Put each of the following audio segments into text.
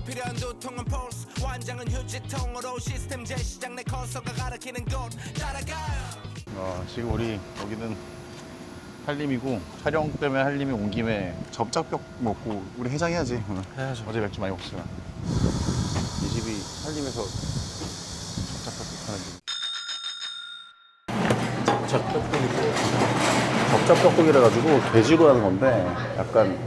불필요한 두통은 폴스 완장은 휴지통으로 시스템 재시작 내 커서가 가리키는 곳 따라가요. 지금 우리 여기는 한림이고 촬영 때문에 한림이 온 김에 접착벽 먹고 우리 해장해야지 오늘. 해야죠. 어제 맥주 많이 먹었잖아. 이 집이 한림에서 접착벽 파는 집. 접착벽국이라 가지고 돼지로 하는 건데 약간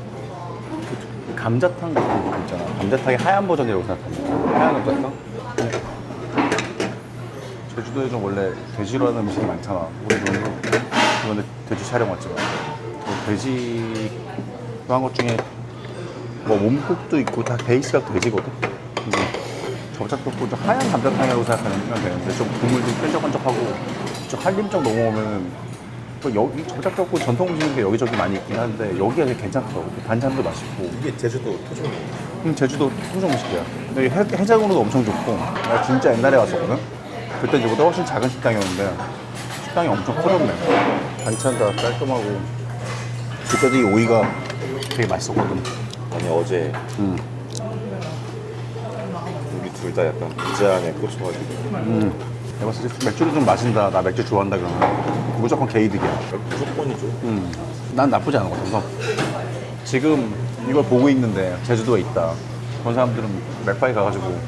그 감자탕 같은 거 있잖아. 감자탕의 하얀 버전이라고 생각하면 하얀 감자탕? 제주도에 좀 원래 돼지로 하는 음식이 많잖아. 우리도 이번에 돼지 촬영 왔지만 돼지로 한 것 중에 뭐 몸국도 있고 다 베이스가 돼지거든. 접착벽국 좀 하얀 감자탕이라고 생각하면 되는데 좀 국물도 끈적끈적하고 좀 한림 쪽 넘어오면 또 여기 접착벽국 전통 음식인 게 여기저기 많이 있긴 한데 여기가 되게 괜찮더라고. 반찬도 맛있고. 이게 제주도 토종이에요. 제주도 토종 음식이야. 여기 해장으로도 엄청 좋고. 나 진짜 옛날에 왔었거든. 그때 이거보다 훨씬 작은 식당이었는데 식당이 엄청 커졌네. 반찬 다 깔끔하고 그때도 이 오이가 되게 맛있었거든. 아니 어제 우리 둘 다 약간 부자 안에 꽂혀가지고 내가 봤을 때 맥주를 좀 마신다. 나 맥주 좋아한다 그러면 무조건 게이득이야. 무조건이죠. 난 나쁘지 않은 것 같아서 지금 이걸 보고 있는데 제주도에 있다. 그런 사람들은 맥파에 가가지고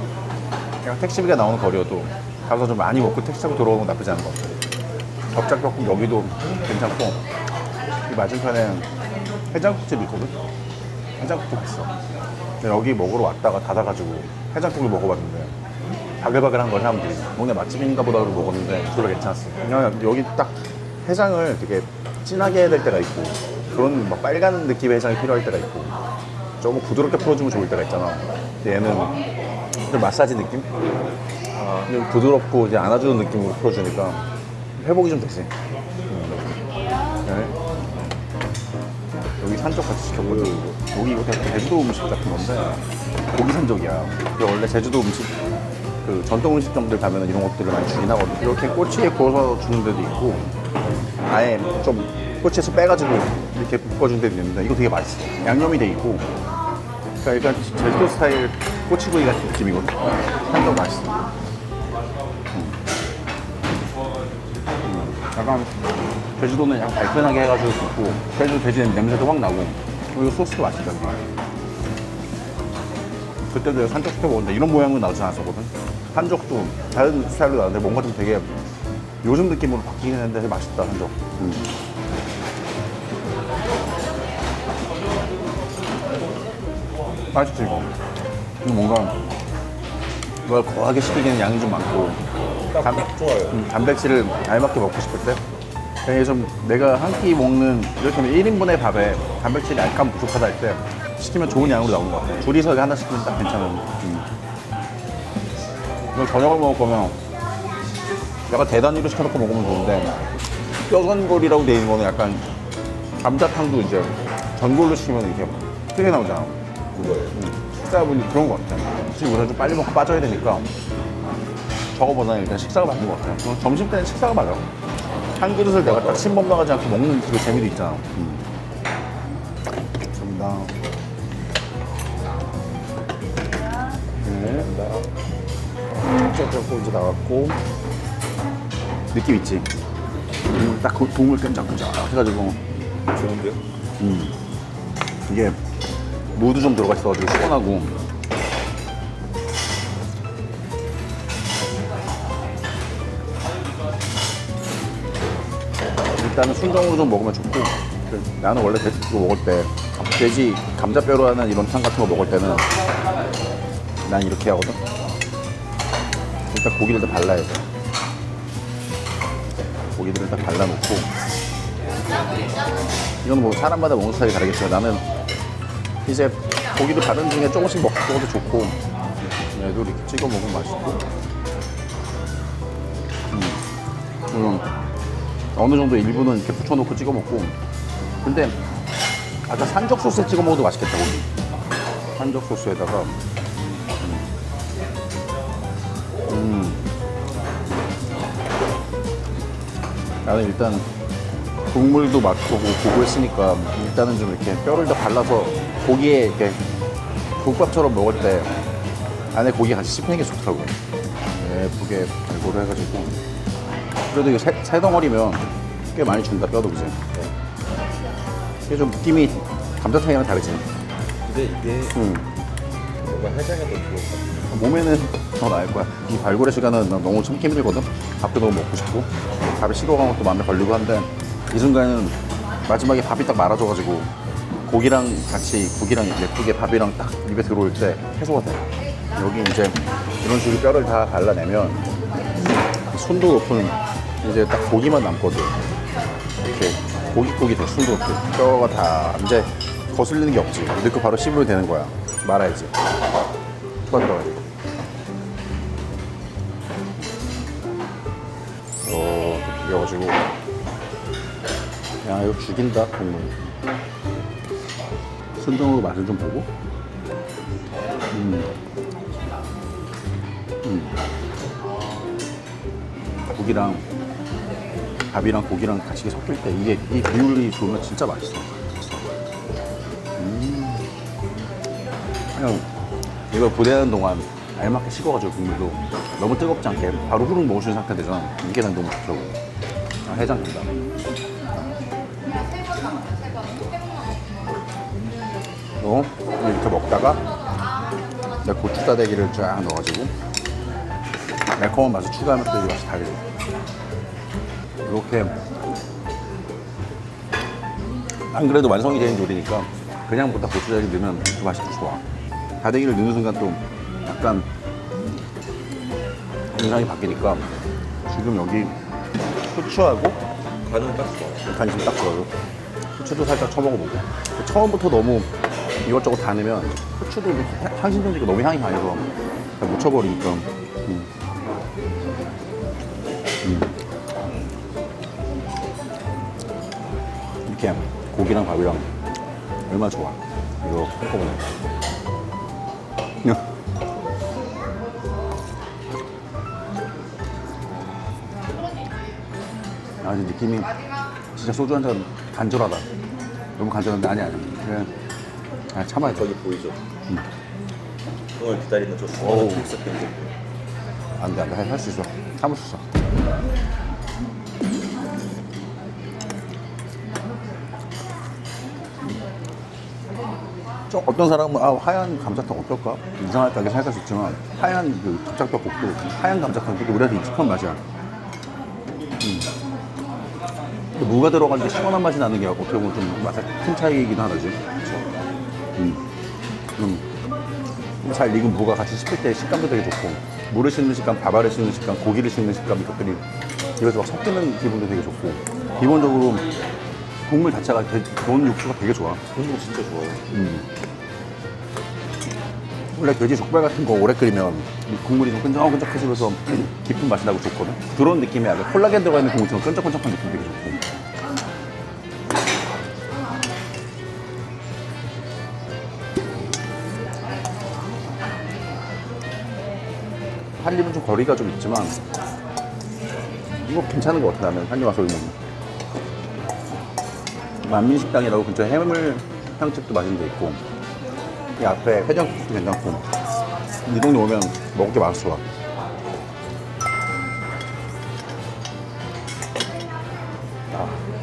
그냥 택시비가 나오는 거리여도 가서 좀 많이 먹고 택시 타고 돌아오는 건 나쁘지 않은 것 같아. 접착벽국 여기도 괜찮고 이 맞은편에 해장국집이 있거든. 해장국집 있어. 근데 여기 먹으러 왔다가 닫아가지고 해장국을 먹어봤는데 바글바글한 걸 사람들이 동네 맛집인가 보다 고 먹었는데 별로 괜찮았어. 그냥 여기 딱 해장을 되게 진하게 해야 될 때가 있고 그런 막 빨간 느낌의 해장이 필요할 때가 있고 조금 부드럽게 풀어주면 좋을 때가 있잖아. 근데 얘는 좀 마사지 느낌? 좀 부드럽고 이제 안아주는 느낌으로 풀어주니까 회복이 좀 되지. 네. 여기 산적 같이 시켰거든. 여기 이거 되게 제주도 음식 같은 건데 고기 산적이야. 원래 제주도 음식 그 전통 음식점들 가면 이런 것들을 많이 주긴 하거든. 이렇게 꼬치에 구워서 주는 데도 있고 아예 좀 꼬치에서 빼가지고 이렇게 볶아준 데도 있는데 이거 되게 맛있어. 양념이 돼 있고 그러니까 약간 제주도 스타일 꼬치구이 같은 느낌이거든. 산적 맛있어. 약간 제주도는 약간 달큰하게 해가지고 굽고 제주도 돼지 냄새도 확 나고 그리고 소스도 맛있다. 그때도 내가 산적 시켜 먹었는데 이런 모양은 나오지 않았었거든. 산적도 다른 스타일로 나왔는데 뭔가 좀 되게 요즘 느낌으로 바뀌긴 했는데 되게 맛있다. 산적. 맛있지 이거. 이거 뭔가 이걸 거하게 시키기에는 양이 좀 많고 딱 좋아요. 단백질을 알맞게 먹고 싶을 때 그냥 좀 내가 한 끼 먹는 이렇게 하면 1인분의 밥에 단백질이 약간 부족하다 할 때 시키면 좋은 양으로 나오는 것 같아요. 둘이서 이거 하나 시키면 딱 괜찮은. 이걸 저녁을 먹을 거면 약간 대단위로 시켜놓고 먹으면 좋은데 뼈전골이라고 돼 있는 거는 약간 감자탕도 이제 전골로 시키면 이렇게 크게 나오잖아. 그거예요. 식사분이 그런 것 같아. 솔직히 우선 좀 빨리 먹고 빠져야 되니까 저거보다는 일단 식사가 맞는 것 같아요. 그럼 점심 때는 식사가 맞아. 한 그릇을 내가 딱 침범 나가지 않고 먹는 그 재미도 있잖아. 감사합니다. 네. 쫙쫙 이제 나왔고 느낌 있지? 딱 그 국물 끈적끈적 해가지고 좋은데요? 이게 무도 좀 들어가 있어가지고 시원하고 일단은 순정으로 좀 먹으면 좋고 나는 원래 돼지 이거 먹을 때 돼지 감자뼈로 하는 이런 탕 같은 거 먹을 때는 난 이렇게 하거든. 일단 고기를 다 발라야 돼. 고기들을 딱 발라놓고 이건 뭐 사람마다 먹는 스타일이 다르겠지만 나는 이제 고기를 바른 중에 조금씩 먹어도 좋고 얘도 이렇게 찍어 먹으면 맛있고 어느 정도 일부는 이렇게 붙여놓고 찍어 먹고 근데 아까 산적 소스에 찍어 먹어도 맛있겠다. 고기 산적 소스에다가 나는 일단 국물도 맛보고 보고 했으니까 일단은 좀 이렇게 뼈를 더 발라서 고기에 이렇게 국밥처럼 먹을 때 안에 고기 같이 씹히는 게 좋더라고요. 예쁘게 발골을 해가지고. 그래도 이거 세 덩어리면 꽤 많이 준다, 뼈도 그지? 이게 좀 느낌이 감자탕이랑 다르지? 근데 이게 뭔가 해장에도 좋을 것 같아. 몸에는 더 나을 거야. 이 발골의 시간은 나 너무 참기 힘들거든? 밥도 너무 먹고 싶고 밥에 식어가는 것도 마음에 걸리고 한데 이 순간에는 마지막에 밥이 딱 말아줘가지고 고기랑 같이 고기랑 예쁘게 밥이랑 딱 입에 들어올 때 해소가 돼. 여기 이제 이런 식으로 뼈를 다 발라내면 순도 높은 이제 딱 고기만 남거든. 이렇게 고기 돼. 순도 높게 뼈가 다 이제 거슬리는 게 없지. 넣고 바로 씹으면 되는 거야. 말아야지. 추가 들어가야 돼. 비벼가지고 야 이거 죽인다 국물. 순정으로 맛을 좀 보고. 고기랑 밥이랑 고기랑 같이 섞일 때 이게 이 비율이 좋으면 진짜 맛있어. 그냥 이걸 보내는 동안 알맞게 식어가지고 국물도 너무 뜨겁지 않게 바로 후루룩 먹을 수 있는 상태 되잖아. 이게 난 너무 좋더라고. 해장 된다. 이렇게 먹다가 내가 고추다대기를 쫙 넣어가지고 매콤한 맛을 추가하면 또 이 맛이 다르지. 이렇게 안 그래도 완성이 되는 요리니까 그냥보다 고추다대기 넣으면 그 맛이 더 좋아. 다대기를 넣는 순간 또 약간 인상이 바뀌니까 지금 여기 후추하고 간은 딱 좋아. 간이 좀 딱 좋아요. 후추도 살짝 쳐먹어보고. 처음부터 너무 이것저것 다 넣으면 후추도 향신료니까 너무 향이 강해서 못 쳐버리니까. 이렇게 고기랑 밥이랑 얼마나 좋아. 이거 한꺼번에. 아, 느낌이 진짜 소주 한 잔 간절하다. 너무 간절한데 아니야. 그냥 참아야 돼. 저기 보이죠? 그걸 기다리는 저 어우. 수많은 초록색 팬들. 안 돼, 안 돼. 할 수 있어. 참을 수 있어. 어떤 사람은 하얀 감자탕 어떨까? 이상할까 이렇게 생각할 수 있지만 하얀 그 갑작떡국도 하얀 감자탕국도 우리한테 익숙한 맛이야. 무가 들어간 게 시원한 맛이 나는 게 어떻게 보면 좀 맛의 큰 차이이긴 하지. 잘 익은 무가 같이 씹힐 때 식감도 되게 좋고 무를 씹는 식감, 밥알을 씹는 식감, 고기를 씹는 식감 이것들이 이것서 막 섞이는 기분도 되게 좋고 기본적으로 국물 자체가 돈 육수가 되게 좋아. 그런 거 진짜 좋아요. 원래 돼지 족발 같은 거 오래 끓이면 이 국물이 좀 끈적끈적해지면서 깊은 맛이 나고 좋거든. 그런 느낌이 약간 콜라겐 들어가 있는 국물처럼 끈적끈적한 느낌 되게 좋고. 한입은 좀 거리가 좀 있지만 이거 괜찮은 것 같아. 나는 한입 와서 먹는. 만민식당이라고 근처에 해물 향집도 맛있는 데 있고 이 앞에 해장국도 괜찮고 이 동네 오면 먹을 게 많았어.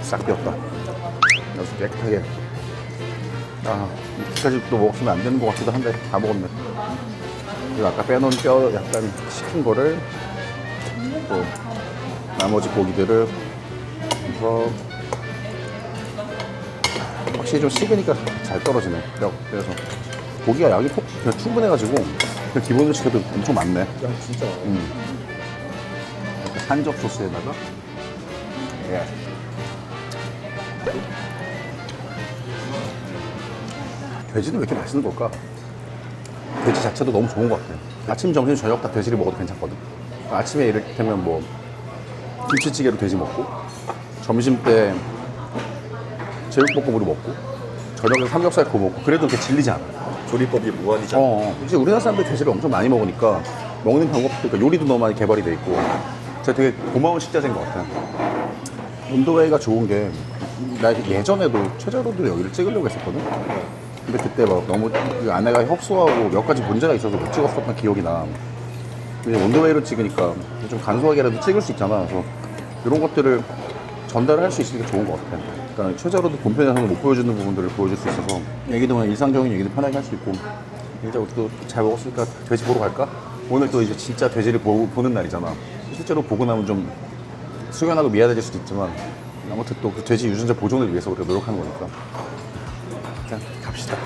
싹 비었다. 여기서 깨끗하게. 이렇게까지 또 먹었으면 안 되는 것 같기도 한데 다 먹었네. 그리고 아까 빼놓은 뼈 약간 식힌 거를 또 나머지 고기들을 해서 확실히 좀 식으니까 잘 떨어지네. 그래서 고기가 양이 그냥 충분해가지고 그냥 기본으로 시켜도 엄청 많네. 야 진짜. 산적 소스에다가 예. 돼지는 왜 이렇게 맛있는 걸까? 돼지 자체도 너무 좋은 것 같아. 아침, 점심, 저녁 다 돼지를 먹어도 괜찮거든. 아침에 이를테면 뭐 김치찌개로 돼지 먹고 점심 때 제육볶음으로 먹고 저녁에 삼겹살 구워 먹고 그래도 그렇게 질리지 않아. 조리법이 무한이잖아. 이제 우리나라 사람들이 돼지를 엄청 많이 먹으니까 먹는 방법도 그러니까 요리도 너무 많이 개발이 돼 있고 제가 되게 고마운 식자재인 것 같아. 온도웨이가 좋은 게 나 예전에도 최저로도 여기를 찍으려고 했었거든. 근데 그때 막 너무 그 아내가 협소하고 몇 가지 문제가 있어서 못 찍었었던 기억이 나. 근데 원더웨이로 찍으니까 좀 간소하게라도 찍을 수 있잖아. 그래서 이런 것들을 전달할 수 있으니까 좋은 것 같아. 그러니까 최저로도 본편에서는 못 보여주는 부분들을 보여줄 수 있어서 얘기도 그냥 일상적인 얘기도 편하게 할 수 있고. 이제 우리도 잘 먹었으니까 돼지 보러 갈까? 오늘 또 이제 진짜 돼지를 보는 날이잖아. 실제로 보고 나면 좀 숙연하고 미안해질 수도 있지만 아무튼 또 그 돼지 유전자 보존을 위해서 우리가 노력하는 거니까. 일단 갑시다.